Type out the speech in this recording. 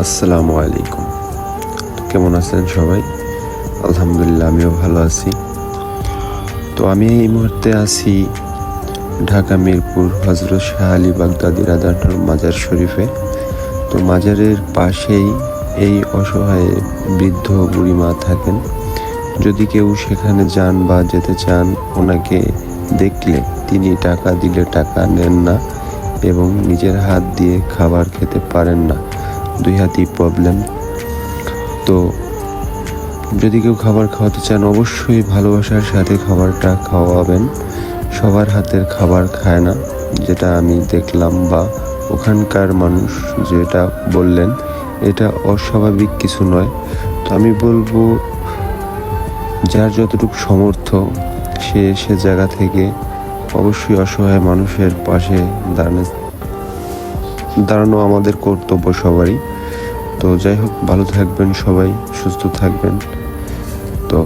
আসসালামু আলাইকুম। কেমন আছেন সবাই? আলহামদুলিল্লাহ, আমিও ভালো আছি। তো আমি এই মুহূর্তে আছি ঢাকা মিরপুর হজরত শাহ আলী বাগদাদি রাদিয়াল্লাহু মাজার শরীফে। তো মাজারের পাশেই এই অসহায় বৃদ্ধ বুড়িমা থাকেন। যদি কেউ সেখানে যান বা যেতে চান, ওনাকে দেখলে তিনি টাকা দিলে টাকা নেন না এবং নিজের হাত দিয়ে খাবার খেতে পারেন না, দুই হাতেই প্রবলেম। তো যদি কেউ খাবার খাওয়াতে চান, অবশ্যই ভালোবাসার সাথে খাবারটা খাওয়াবেন। সবার হাতের খাবার খায় না, যেটা আমি দেখলাম, বা ওখানকার মানুষ যেটা বললেন, এটা অস্বাভাবিক কিছু নয়। তো আমি বলবো, যার যতটুকু সামর্থ্য সে জায়গা থেকে অবশ্যই অসহায় মানুষের পাশে দাঁড়ানো আমাদের কর্তব্য সবারই। তো যাই হোক, ভালো থাকবেন সবাই, সুস্থ থাকবেন। তো